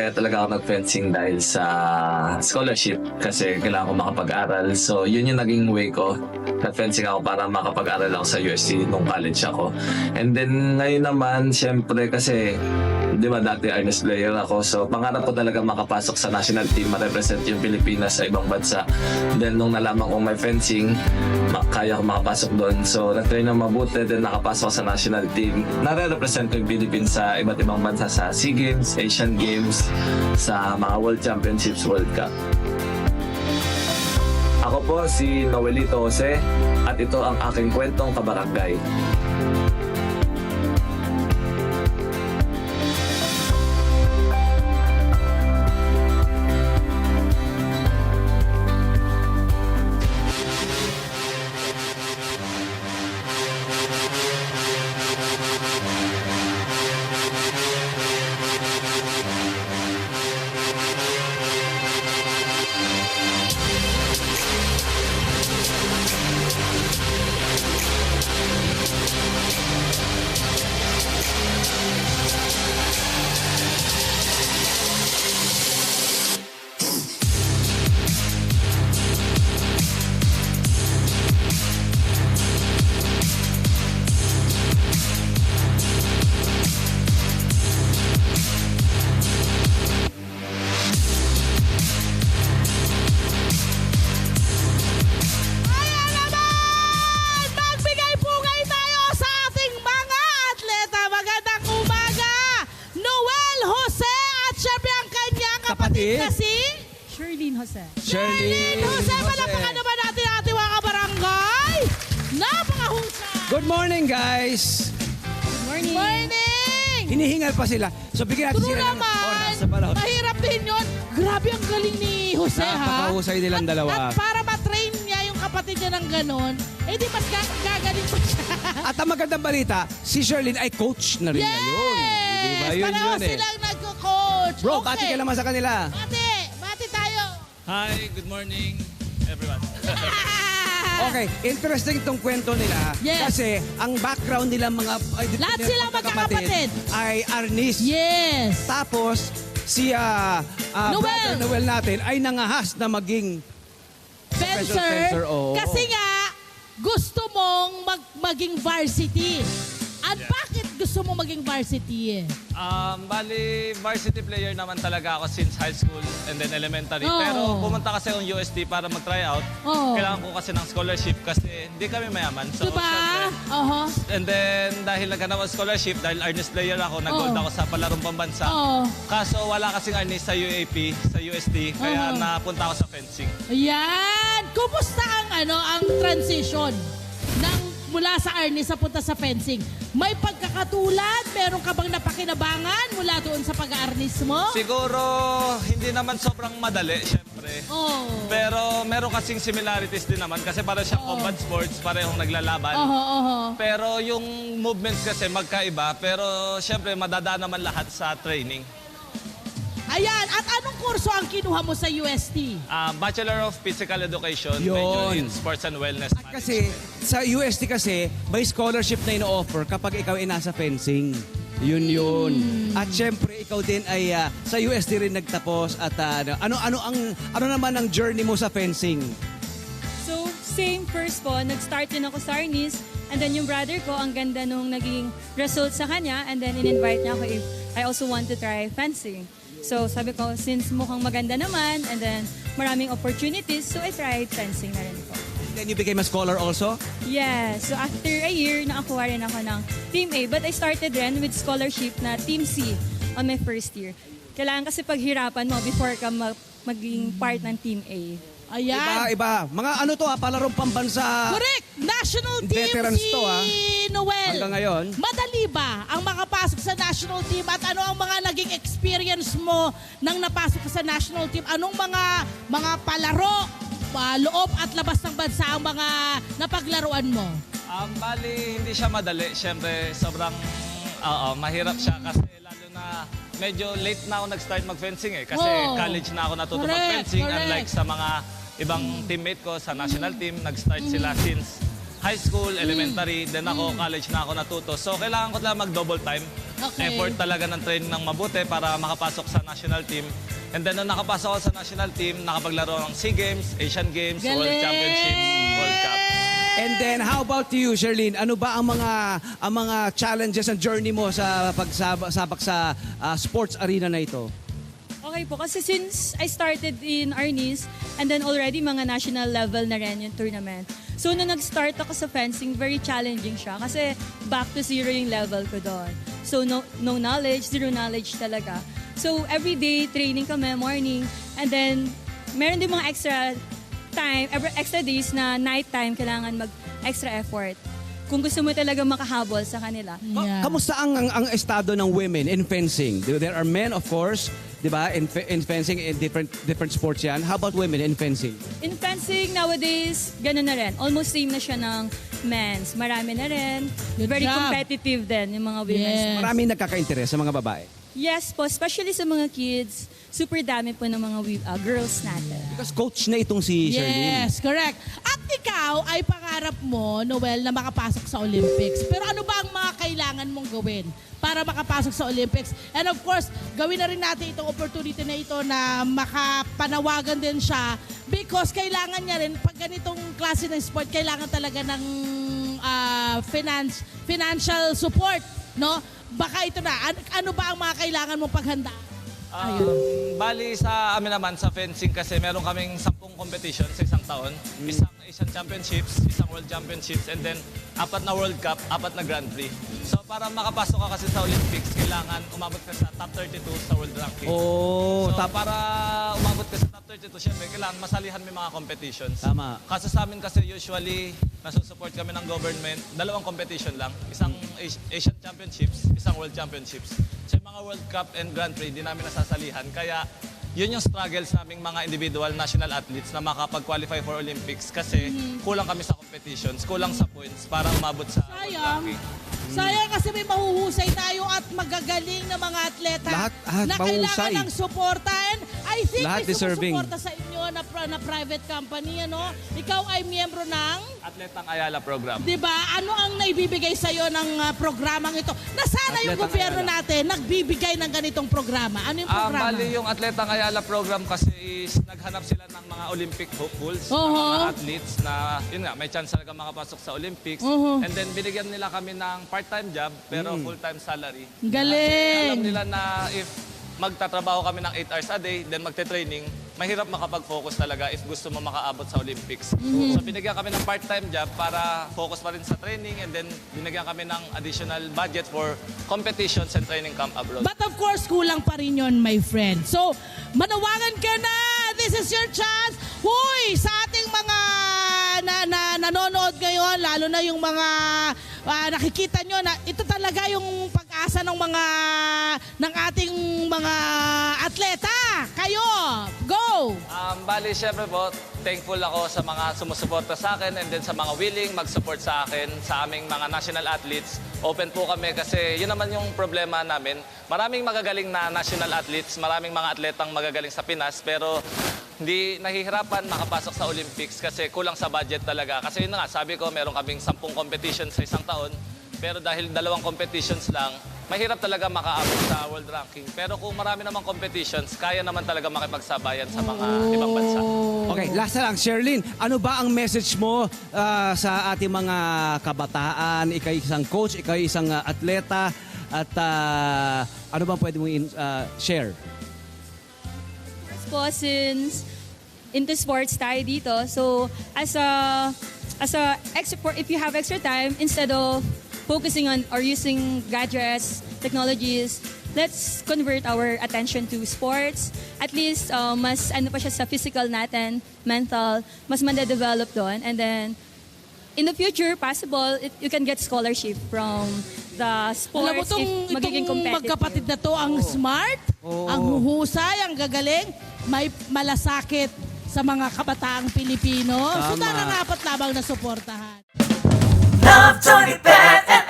kaya talaga ako nag-fencing dahil sa scholarship kasi kailangan ko makapag-aral. So, yun yung naging way ko. Nag-fencing ako para makapag-aral ako sa UST nung college ako. And then, ngayon naman, syempre kasi di ba dati Ernest player ako, so pangarap ko talaga makapasok sa national team, ma-represent yung Pilipinas sa ibang bansa. Then nung nalaman kong may fencing, kaya ko makapasok doon, so nag-try na mabuti, then nakapasok sa national team. Nare-represent ko yung Philippines sa iba't ibang bansa, sa SEA Games, Asian Games, sa mga World Championships, World Cup. Ako po si Noelito Jose at ito ang aking kwentong kabarangay. Kasi Sherlyn Jose. Sherlyn Jose, palakpakan naman natin ang ating mga kabarangay. Napakahusay. Good morning, guys! Good morning. Morning. Hinihingal pa sila. So, bigyan natin True sila ng naman. oras sa panahon. Mahirap din yun. Grabe ang galing ni Jose, ha? Napakahusay nilang dalawa. At para matrain niya yung kapatid niya ng ganon, eh di mas gagaling pa siya. At ang magandang balita, si Sherlyn ay coach na rin ngayon. Di ba? Yun Pareho yun eh. silang nagko-coach. Bro, Okay. bati ka naman sa kanila. Bati tayo. Hi, good morning everyone. Okay, interesting itong kwento nila. Yes. Kasi ang background nila mga Lahat silang magkakapatid. ay Arnis. Yes. Tapos si Noel. brother Noel natin ay nangahas na maging Fencer. oo. Kasi nga, gusto mong maging varsity. At bakit gusto mong maging varsity? Bali, varsity player naman talaga ako since high school and then elementary. Oh. Pero pumunta kasi akong UST para mag-try out. Oh. Kailangan ko kasi ng scholarship kasi hindi kami mayaman. So, Diba? syempre, and then dahil naghanap ako scholarship, dahil Arnis player ako, nag-gold ako sa palarong pambansa. Oo. Kaso wala kasing Arnis sa UAP, sa UST, kaya napunta ako sa fencing. Ayan. Kumusta ang transition ng mula sa Arnis sa punta sa fencing? May pagkakatulad? Meron ka bang napakinabangan mula doon sa pag-aarnis mo? Siguro, hindi naman sobrang madali, syempre. Oh. Pero meron kasing similarities din naman kasi para siyang combat sports, parehong naglalaban. Oho. Pero yung movements kasi magkaiba, pero syempre madadaan naman lahat sa training. Ayan. At anong kurso ang kinuha mo sa UST? Bachelor of Physical Education, Yun. major in Sports and Wellness At kasi sa UST kasi may scholarship na ino-offer kapag ikaw ay nasa fencing. Yun. At syempre ikaw din ay sa UST rin nagtapos at ano naman ang journey mo sa fencing? So, same first po, nag-start din ako sa Arnis. And then yung brother ko, ang ganda nung naging result sa kanya. And then in-invite niya ako if I also want to try fencing. So sabi ko, since mukhang maganda naman, and then maraming opportunities, so I tried fencing na rin po. Then you became a scholar also? Yeah, so after a year, nakakuha rin ako ng Team A. But I started rin with scholarship na Team C on my first year. Kailangan kasi paghirapan mo before ka maging part ng Team A. Ayan. Iba. Mga palarong pambansa. Correct! National team Veterans si to, Noel. Hanggang ngayon. Madali ba ang makapasok sa national team at ano ang mga naging experience mo nang napasok ka sa national team? Anong mga palaro, loob at labas ng bansa ang mga napaglaruan mo? Bali, hindi siya madali. Siyempre, sobrang mahirap siya kasi lalo na medyo late na ako nag-start mag-fencing eh. Kasi college na ako natuto mag-fencing. Unlike sa mga ibang teammate ko sa national team, nag-start sila since high school, elementary, then ako college na ako natuto. So kailangan ko lang mag-double time Okay. effort talaga ng training ng mabuti para makapasok sa national team. And then nung nakapasok ako sa national team, nakapaglaro ng SEA Games, Asian Games, World Galing! Championships, World Cup. And then, how about you, Sherlyn? Ano ba ang mga challenges and journey mo sa pagsabak sa sports arena na ito? Okay po, kasi since I started in Arnis, and then already mga national level na rin yung tournament. So, nung nag-start ako sa fencing, very challenging siya kasi back to zero yung level ko doon. So, no knowledge, zero knowledge talaga. So, everyday training kami, morning, and then meron din mga extra days na night time kailangan mag-extra effort. Kung gusto mo talaga makahabol sa kanila. Yeah. Kamusta ang estado ng women in fencing? There are men, of course, di ba? In fencing, in different sports yan. How about women in fencing? In fencing, nowadays, gano'n na rin. Almost same na siya ng men's. Marami na rin. Good Very job. competitive din yung mga women's. Yes. Maraming nagkaka-interest sa mga babae. Yes po, especially sa mga kids. Super dami po ng mga girls natin. Because coach na itong si Sherlyn. Yes, correct. At ikaw ay pangarap mo, Noel, na makapasok sa Olympics. Pero ano ba ang mga kailangan mong gawin para makapasok sa Olympics? And of course, gawin na rin natin itong opportunity na ito na makapanawagan din siya because kailangan niya rin, pag ganitong klase ng sport, kailangan talaga ng financial support, no? Baka ito na, ano ba ang mga kailangan mong paghanda? Bali sa amin naman sa fencing kasi meron kaming 10 competition sa isang taon. Isang Asian Championships, isang World Championships, and then 4 na World Cup, 4 na Grand Prix. So para makapasok ka kasi sa Olympics, kailangan umabot ka sa top 32 sa world ranking. Oh, So para umabot ka sa top 32, syempre kailangan masalihan mo yung mga competitions. Tama. Kasi sa amin kasi usually nasusupport kami ng government, 2 competition lang. Isang Asian Championships, isang World Championships. So yung mga World Cup and Grand Prix, di namin nasasalihan. Kaya yun yung struggles naming mga individual national athletes na makapag-qualify for Olympics kasi kulang kami sa competitions, kulang sa points para umabot sa world Sayang. ranking. Sayang kasi may mahuhusay tayo at magagaling na mga atleta Lahat na kailangan mahusay. ng suporta. And I think Lahat may deserving. sumusuporta sa inyo na private company. Ano? Ikaw ay miyembro ng, Atletang Ayala program. di ba? Ano ang naibibigay sa iyo ng programang ito? Na sana yung Atletang gobyerno Ayala. natin nagbibigay ng ganitong programa. Ano yung programa? Bali yung Atletang Ayala program kasi is naghanap sila ng mga Olympic hopefuls, ng mga athletes na yun nga, may chance talaga makapasok sa Olympics. And then binigyan nila kami ng part-time job pero full-time salary. Galing! Alam nila na if magtatrabaho kami ng 8 hours a day, then magte-training, mahirap makapag-focus talaga if gusto mo makaabot sa Olympics. So binigyan kami ng part-time job para focus pa rin sa training and then binigyan kami ng additional budget for competitions and training camp abroad. But of course, kulang pa rin yun, my friend. So, manawagan ka na! This is your chance! Huy! Sa ating mga nanonood ngayon, lalo na yung mga nakikita nyo na ito talaga yung pag-asa ng ating mga atleta. Kayo, go! Bali, syempre po, thankful ako sa mga sumusuporta sa akin and then sa mga willing mag-support sa akin, sa aming mga national athletes. Open po kami kasi yun naman yung problema namin. Maraming magagaling na national athletes, maraming mga atletang magagaling sa Pinas, pero hindi nahihirapan makapasok sa Olympics kasi kulang sa budget talaga. Kasi yun na nga, sabi ko, meron kaming 10 competitions sa isang taon, pero dahil 2 competitions lang, mahirap talaga makaabot sa world ranking. Pero kung marami namang competitions, kaya naman talaga makipagsabayan sa mga ibang bansa. Okay, last na lang. Sherlyn, ano ba ang message mo sa ating mga kabataan? Ikaw isang coach, ikaw isang atleta, at ano ba pwede mong share? Po, since into sports tayo dito, so as a if you have extra time, instead of focusing on or using gadgets, technologies, let's convert our attention to sports. At least mas ano pa siya sa physical natin, mental, mas manda-develop doon. And then in the future, possible, you can get scholarship from the sports. Alam mo if magiging itong competitive. magkapatid na to, ang smart, ang huhusay, ang gagaling, may malasakit sa mga kabataang Pilipino. So Tama. nararapat lamang na suportahan. Love Tony Bennett.